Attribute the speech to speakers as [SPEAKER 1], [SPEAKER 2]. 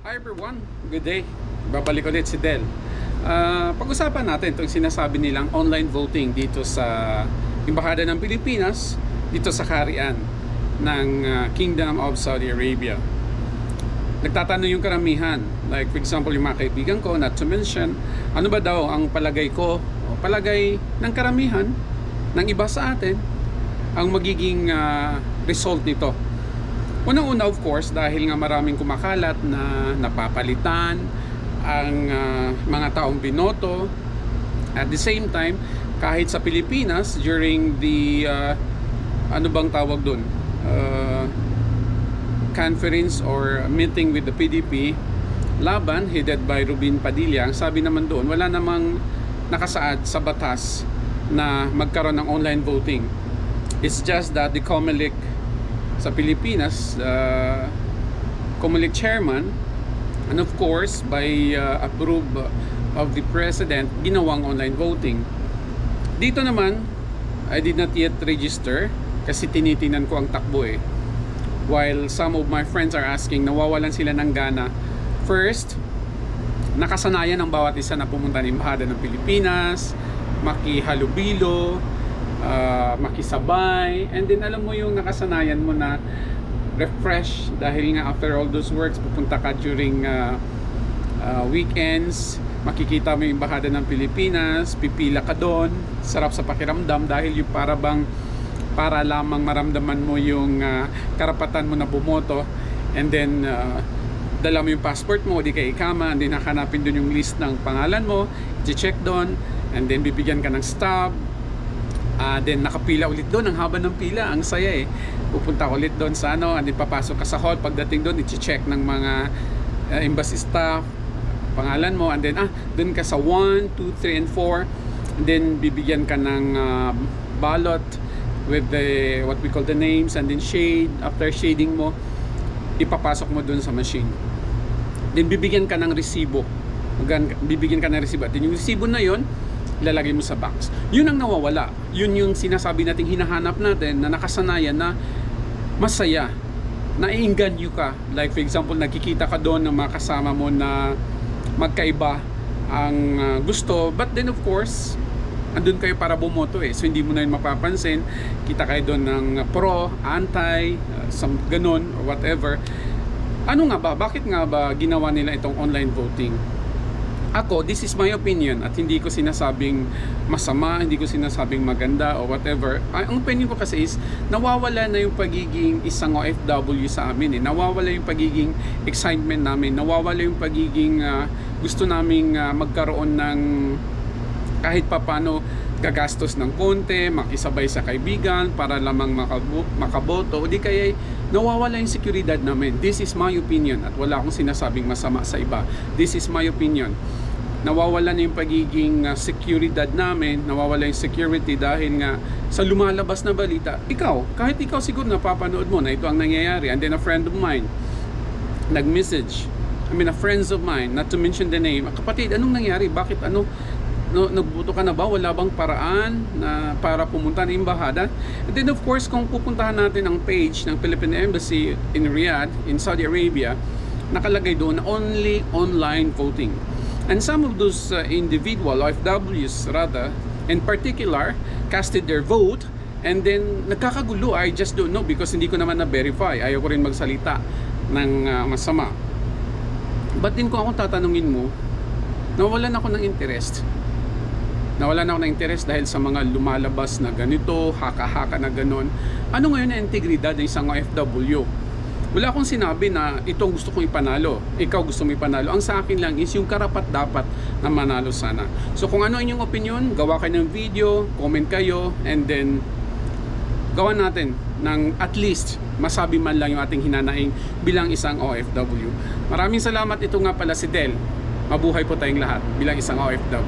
[SPEAKER 1] Hi everyone, good day. Babalik ulit si Del. Pag-usapan natin itong sinasabi nilang online voting dito sa Embahada ng Pilipinas, dito sa Kaharian ng Kingdom of Saudi Arabia. Nagtatanong yung karamihan, like for example yung mga kaibigan ko, not to mention, ano ba daw ang palagay ko o palagay ng karamihan ng iba sa atin ang magiging result nito. Unang-una of course dahil nga maraming kumakalat na napapalitan ang mga taong binoto. At the same time, kahit sa Pilipinas during the ano bang tawag doon? Conference or meeting with the PDP laban headed by Rubin Padilla, ang sabi naman doon wala namang nakasaad sa batas na magkaroon ng online voting. It's just that the COMELEC sa Pilipinas, COMELEC chairman, and of course by approve of the president, ginawang online voting. Dito naman I did not yet register kasi tinitingnan ko ang takbo eh. While some of my friends are asking, nawawalan sila ng gana. First, nakasanayan ng bawat isa na pumunta ng Embahada ng Pilipinas, makihalubilo, makisabay, and then alam mo yung nakasanayan mo na refresh dahil nga after all those works pupunta ka during weekends, makikita mo yung Embahada ng Pilipinas, pipila ka doon, sarap sa pakiramdam dahil yung para lamang maramdaman mo yung karapatan mo na bumoto, and then dala mo yung passport mo, di ka ikama, and then hahanapin doon yung list ng pangalan mo, i-check doon, and then bibigyan ka ng stub. Then nakapila ulit doon, ang haba ng pila, ang saya eh. Pupunta ulit doon sa ano, and then papasok ka sa hall, pagdating doon i-check ng mga embassy staff pangalan mo, and then doon ka sa 1, 2, 3, and 4, and then bibigyan ka ng ballot with the what we call the names, and then shade. After shading mo, ipapasok mo doon sa machine, then bibigyan ka ng resibo, bibigyan ka ng resibo, at then yung resibo na yon ilalagay mo sa box. Yun ang nawawala. Yun yung sinasabi nating hinahanap natin na nakasanayan na masaya, naiinganyo ka. Like for example, nakikita ka doon ng mga kasama mo na magkaiba ang gusto, but then of course andun kayo para bumoto eh, so hindi mo na yun mapapansin. Kita kayo doon ng pro, anti, some ganun or whatever. Ano nga ba? Bakit nga ba ginawa nila itong online voting? Ako, this is my opinion, at hindi ko sinasabing masama, hindi ko sinasabing maganda or whatever. Ang opinion ko kasi is nawawala na yung pagiging isang OFW sa amin eh. Nawawala yung pagiging excitement namin, nawawala yung pagiging gusto naming magkaroon ng kahit papano gagastos ng konti, makisabay sa kaibigan para lamang makaboto, o di kaya nawawala yung seguridad namin. This is my opinion, at wala akong sinasabing masama sa iba. This is my opinion. Nawawala na yung pagiging seguridad namin, nawawala yung security dahil nga sa lumalabas na balita. Kahit ikaw siguro napapanood mo na ito ang nangyayari, and then a friend of mine nag-message, a friends of mine, not to mention the name, kapatid, anong nangyari? Bakit nagbuto ka na ba? Wala bang paraan na para pumunta ng Embahada? And then of course, kung pupuntahan natin ang page ng Philippine Embassy in Riyadh, in Saudi Arabia, nakalagay doon only online voting. And some of those individual OFWs rather, in particular, casted their vote, and then nagkakagulo. I just don't know because hindi ko naman na-verify. Ayaw ko rin magsalita ng masama. But din kung ako tatanungin mo, nawalan ako ng interest. Nawalan ako ng interest dahil sa mga lumalabas na ganito, haka-haka na ganon. Ano ngayon na integridad ng isang OFW? Wala akong sinabi na itong gusto kong ipanalo, ikaw gusto mo ipanalo. Ang sa akin lang is yung karapat-dapat na manalo sana. So kung ano inyong opinion, gawa kayo ng video, comment kayo, and then gawa natin ng at least masabi man lang yung ating hinanaing bilang isang OFW. Maraming salamat. Ito nga pala si Del. Mabuhay po tayong lahat bilang isang OFW.